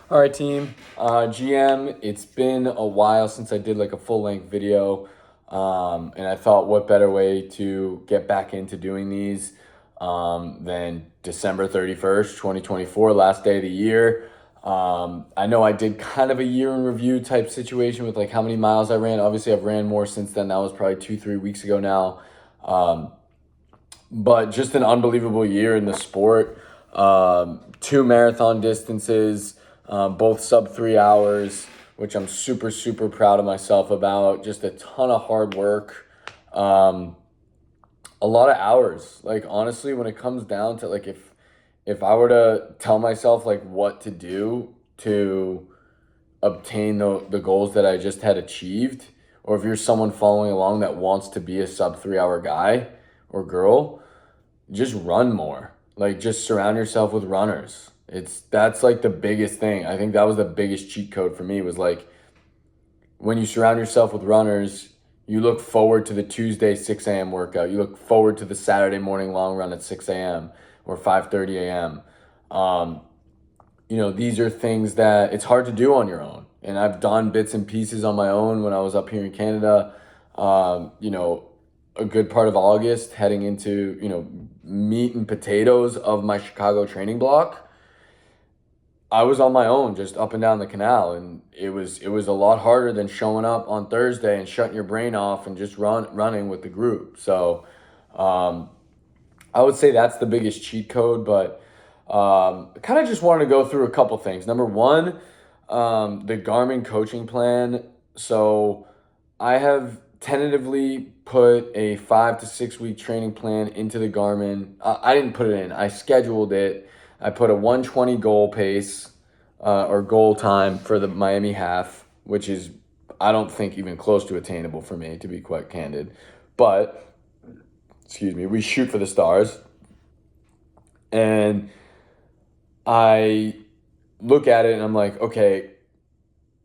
All right, team. GM, it's been a while since I did like a full length video. And I thought, what better way to get back into doing these than December 31st, 2024, last day of the year. I know I did kind of a year in review type situation with like how many miles I ran. Obviously, I've ran more since then. That was probably 2, 3 weeks ago now. Um, but just an unbelievable year in the sport. Two marathon distances, both sub 3 hours, which I'm super, super proud of myself about. Just a ton of hard work, um, a lot of hours. Like honestly, when it comes down to like if I were to tell myself like what to do to obtain the goals that I just had achieved, or if you're someone following along that wants to be a sub 3 hour guy or girl, just run more. Like just surround yourself with runners. That's like the biggest thing. I think that was the biggest cheat code for me was like when you surround yourself with runners, you look forward to the Tuesday 6 a.m. workout. You look forward to the Saturday morning long run at 6 a.m. or 5:30 a.m. Um, these are things that it's hard to do on your own. And I've done bits and pieces on my own when I was up here in Canada. A good part of August heading into, meat and potatoes of my Chicago training block. I was on my own just up and down the canal, and it was a lot harder than showing up on Thursday and shutting your brain off and just running with the group. So um, I would say that's the biggest cheat code, but kind of just wanted to go through a couple things. Number one, the Garmin coaching plan. So I have tentatively put a 5 to 6 week training plan into the Garmin. I didn't put it in, I scheduled it. I put a 120 goal pace or goal time for the Miami half, which is, I don't think, even close to attainable for me, to be quite candid. But, excuse me, we shoot for the stars. And I look at it and I'm like, okay,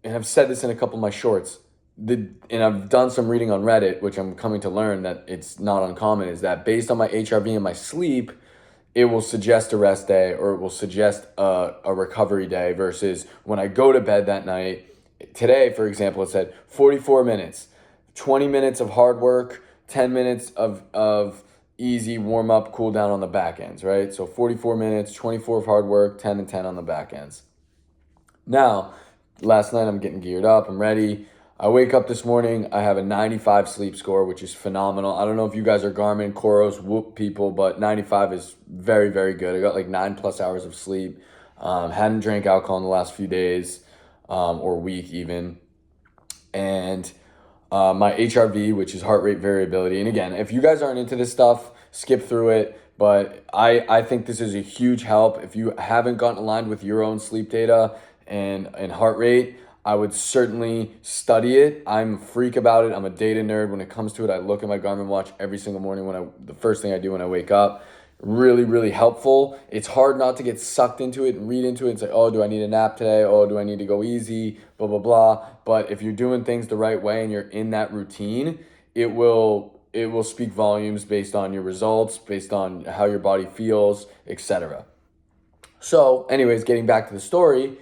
and I've said this in a couple of my shorts. And I've done some reading on Reddit, which I'm coming to learn that it's not uncommon, is that based on my HRV and my sleep, it will suggest a rest day or it will suggest a recovery day versus when I go to bed that night. Today, for example, it said 44 minutes, 20 minutes of hard work, 10 minutes of easy warm up, cool down on the back ends, right? So 44 minutes, 24 of hard work, 10 and 10 on the back ends. Now, last night I'm getting geared up, I'm ready. I wake up this morning, I have a 95 sleep score, which is phenomenal. I don't know if you guys are Garmin, Coros, Whoop people, but 95 is very, very good. I got like 9+ hours of sleep. Hadn't drank alcohol in the last few days or week even. And my HRV, which is heart rate variability. And again, if you guys aren't into this stuff, skip through it. But I think this is a huge help. If you haven't gotten aligned with your own sleep data and heart rate, I would certainly study it. I'm a freak about it. I'm a data nerd when it comes to it. I look at my Garmin watch every single morning the first thing I do when I wake up. Really, really helpful. It's hard not to get sucked into it and read into it and say, oh, do I need a nap today? Oh, do I need to go easy? Blah, blah, blah. But if you're doing things the right way and you're in that routine, it will speak volumes based on your results, based on how your body feels, etc. So, anyways, getting back to the story,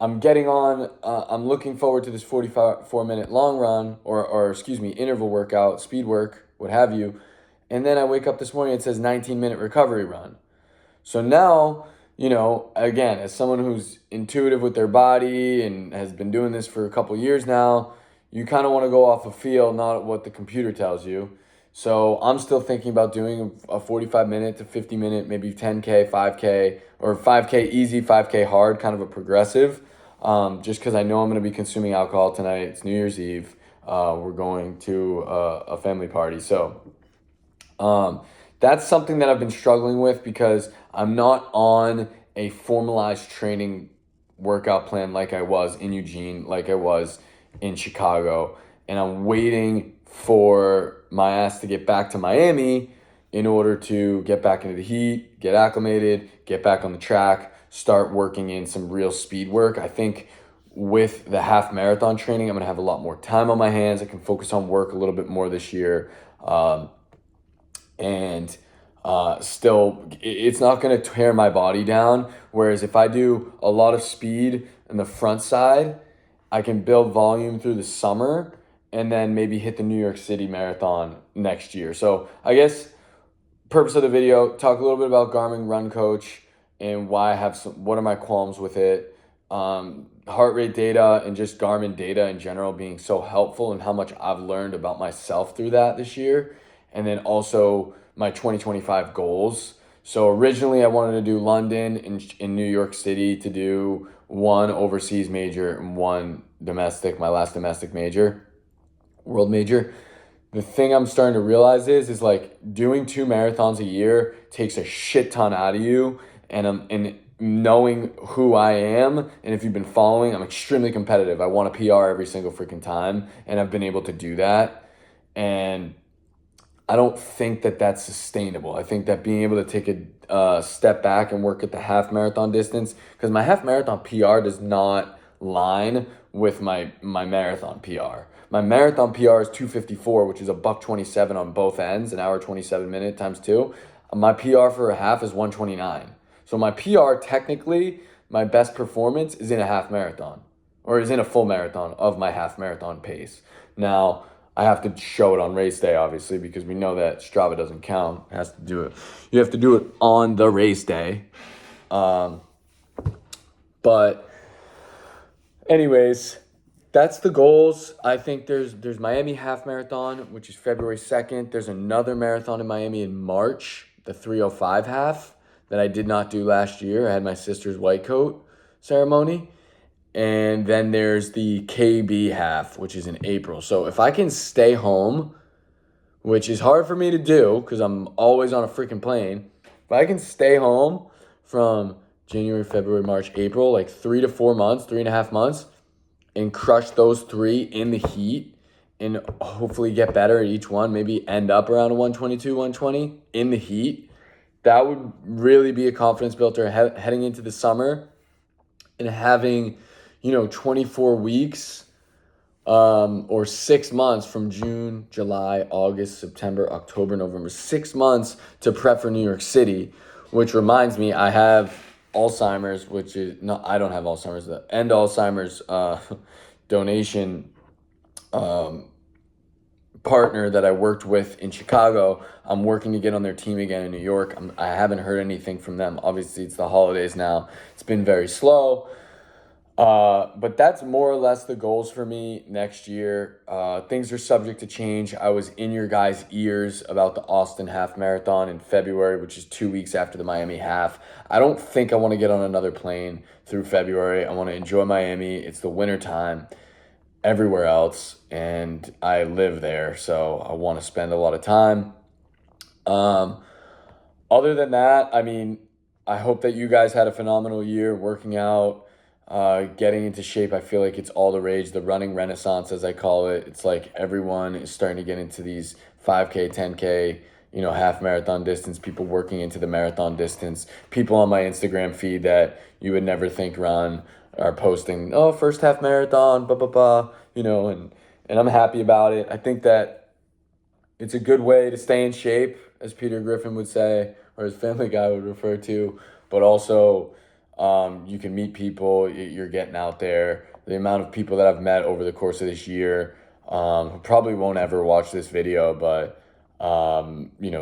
I'm looking forward to this 44-minute long run or excuse me, interval workout, speed work, what have you. And then I wake up this morning, it says 19-minute recovery run. So now, again, as someone who's intuitive with their body and has been doing this for a couple years now, you kind of want to go off a feel, not what the computer tells you. So I'm still thinking about doing a 45-minute to 50-minute, maybe 10K, 5K, or 5K easy, 5K hard, kind of a progressive, just because I know I'm going to be consuming alcohol tonight. It's New Year's Eve. We're going to a family party. So that's something that I've been struggling with because I'm not on a formalized training workout plan like I was in Eugene, like I was in Chicago. And I'm waiting for my ass to get back to Miami in order to get back into the heat, get acclimated, get back on the track, start working in some real speed work. I think with the half marathon training, I'm going to have a lot more time on my hands. I can focus on work a little bit more this year. And still, it's not going to tear my body down. Whereas if I do a lot of speed and the front side, I can build volume through the summer and then maybe hit the New York City Marathon next year. So I guess purpose of the video, talk a little bit about Garmin Run Coach and why I have what are my qualms with it. Heart rate data and just Garmin data in general being so helpful and how much I've learned about myself through that this year. And then also my 2025 goals. So originally I wanted to do London in New York City to do one overseas major and one domestic, my last domestic major, world major. The thing I'm starting to realize is like doing 2 marathons a year takes a shit ton out of you. And knowing who I am, and if you've been following, I'm extremely competitive. I want a PR every single freaking time, and I've been able to do that. And I don't think that that's sustainable. I think that being able to take a step back and work at the half marathon distance, because my half marathon PR does not line with my marathon PR. My marathon PR is 2:54, which is a $1:27 on both ends, an hour 27 minute times 2. My PR for a half is 1:29. So my PR, technically, my best performance is in a half marathon, or is in a full marathon of my half marathon pace. Now, I have to show it on race day, obviously, because we know that Strava doesn't count. It has to do it. You have to do it on the race day. But anyways, that's the goals. I think there's Miami half marathon, which is February 2nd. There's another marathon in Miami in March, the 305 half, that I did not do last year. I had my sister's white coat ceremony. And then there's the KB half, which is in April. So if I can stay home, which is hard for me to do because I'm always on a freaking plane, if I can stay home from January, February, March, April, like 3 to 4 months, 3.5 months, and crush those 3 in the heat and hopefully get better at each one, maybe end up around a 122, 120 in the heat, that would really be a confidence builder heading into the summer and having 24 weeks or 6 months from June, July, August, September, October, November, 6 months to prep for New York City, which reminds me, I have Alzheimer's, which is, no, I don't have Alzheimer's, the End Alzheimer's donation partner that I worked with in Chicago. I'm working to get on their team again in New York. I haven't heard anything from them. Obviously, it's the holidays now. It's been very slow. But that's more or less the goals for me next year. Things are subject to change. I was in your guys' ears about the Austin Half Marathon in February, which is 2 weeks after the Miami Half. I don't think I want to get on another plane through February. I want to enjoy Miami. It's the winter time everywhere else, and I live there, so I want to spend a lot of time. Other than that, I mean, I hope that you guys had a phenomenal year working out, getting into shape. I feel like it's all the rage, the running renaissance, as I call it. It's like everyone is starting to get into these 5K, 10K, half marathon distance, people working into the marathon distance. People on my Instagram feed that you would never think run are posting, oh, first half marathon, and I'm happy about it. I think that it's a good way to stay in shape, as Peter Griffin would say, or as Family Guy would refer to, but also you can meet people, you're getting out there. The amount of people that I've met over the course of this year, who probably won't ever watch this video, but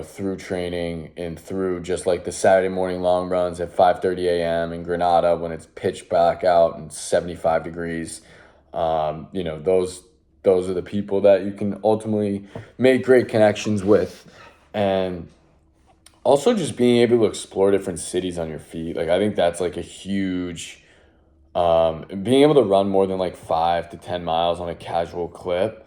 through training and through just like the Saturday morning long runs at 5:30 a.m. in Granada when it's pitch black out and 75 degrees, those are the people that you can ultimately make great connections with. And also just being able to explore different cities on your feet. Like, I think that's like a huge, being able to run more than like 5 to 10 miles on a casual clip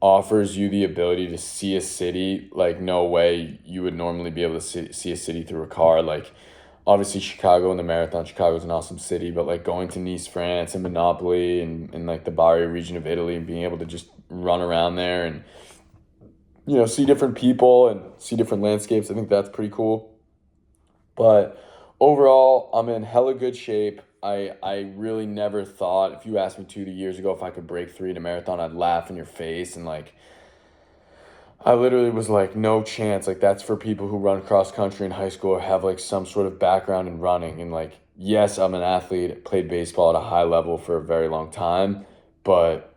offers you the ability to see a city like no way you would normally be able to see a city through a car. Like, obviously Chicago and the marathon, Chicago's an awesome city, but like going to Nice, France and Monopoly and like the Bari region of Italy and being able to just run around there and, see different people and see different landscapes, I think that's pretty cool. But overall, I'm in hella good shape. I really never thought, if you asked me 2 years ago if I could break 3 in a marathon, I'd laugh in your face. And like, I literally was like, no chance. Like, that's for people who run cross country in high school or have like some sort of background in running. And like, yes, I'm an athlete, played baseball at a high level for a very long time, but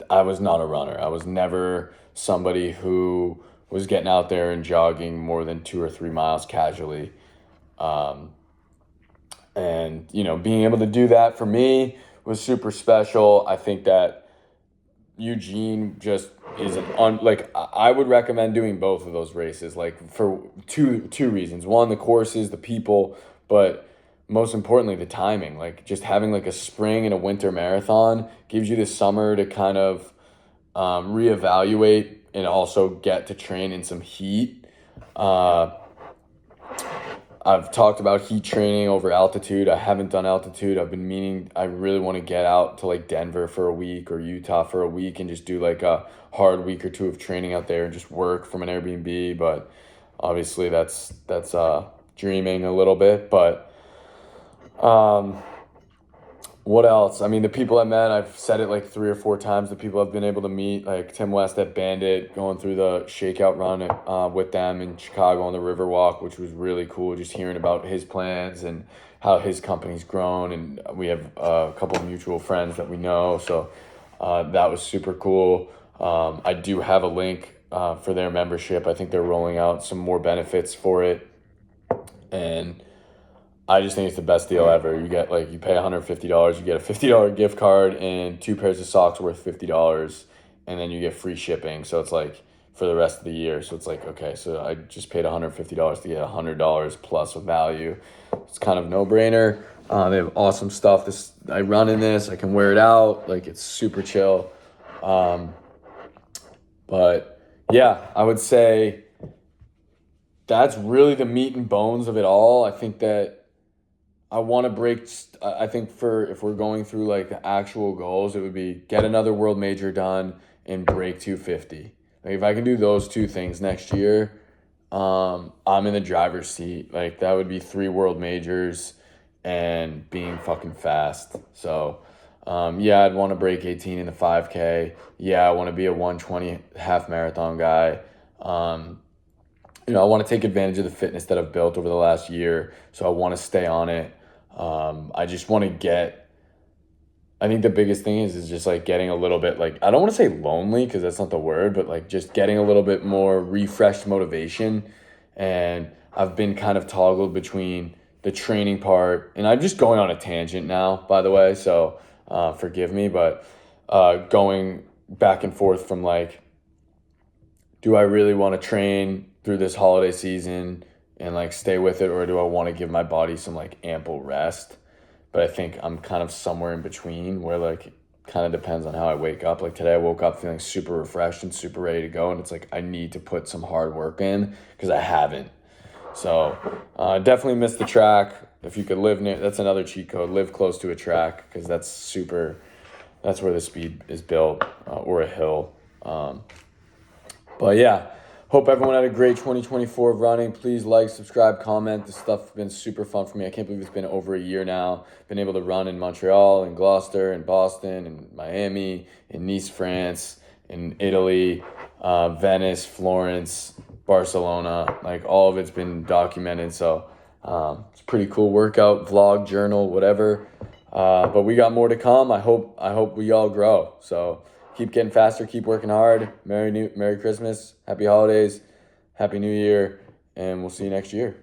I was not a runner. I was never somebody who was getting out there and jogging more than 2 or 3 miles casually. Um, and, being able to do that for me was super special. I think that Eugene just is like I would recommend doing both of those races, like for two reasons. One, the courses, the people, but most importantly the timing. Like just having like a spring and a winter marathon gives you the summer to kind of reevaluate and also get to train in some heat. Uh, I've talked about heat training over altitude. I haven't done altitude. I've been meaning, I really want to get out to like Denver for a week or Utah for a week and just do like a hard week or two of training out there and just work from an Airbnb. But obviously that's dreaming a little bit. But what else? I mean, the people I met, I've said it like 3 or 4 times. The people I've been able to meet, like Tim West at Bandit, going through the shakeout run with them in Chicago on the Riverwalk, which was really cool. Just hearing about his plans and how his company's grown, and we have a couple of mutual friends that we know. So that was super cool. I do have a link for their membership. I think they're rolling out some more benefits for it, and I just think it's the best deal ever. You get you pay $150, you get a $50 gift card and 2 pairs of socks worth $50, and then you get free shipping. So it's like for the rest of the year. So it's like, okay, so I just paid $150 to get $100 plus of value. It's kind of no brainer. They have awesome stuff. I run in this. I can wear it out. Like it's super chill. But yeah, I would say that's really the meat and bones of it all. I think that I want to break. I think if we're going through like the actual goals, it would be get another world major done and break 250. Like if I can do those two things next year, I'm in the driver's seat. Like that would be 3 world majors and being fucking fast. So, yeah, I'd want to break 18 in the 5K. Yeah, I want to be a 120 half marathon guy. I want to take advantage of the fitness that I've built over the last year. So I want to stay on it. I just want to I think the biggest thing is just like getting a little bit I don't want to say lonely because that's not the word, but like just getting a little bit more refreshed motivation. And I've been kind of toggled between the training part, and I'm just going on a tangent now, by the way. So forgive me, but going back and forth from do I really want to train through this holiday season and stay with it, or do I want to give my body some ample rest? But I think I'm kind of somewhere in between where kind of depends on how I wake up. Like today I woke up feeling super refreshed and super ready to go, and it's I need to put some hard work in because I haven't. So definitely missed the track. If you could live near, that's another cheat code, live close to a track, because that's where the speed is built, or a hill. But yeah, hope everyone had a great 2024 of running. Please like, subscribe, comment. This stuff has been super fun for me. I can't believe it's been over a year now. Been able to run in Montreal, in Gloucester, in Boston, in Miami, in Nice, France, in Italy, Venice, Florence, Barcelona. All of it's been documented. So it's a pretty cool workout, vlog, journal, whatever. But we got more to come. I hope we all grow. So keep getting faster, keep working hard. Merry Christmas, Happy Holidays, Happy New Year, and we'll see you next year.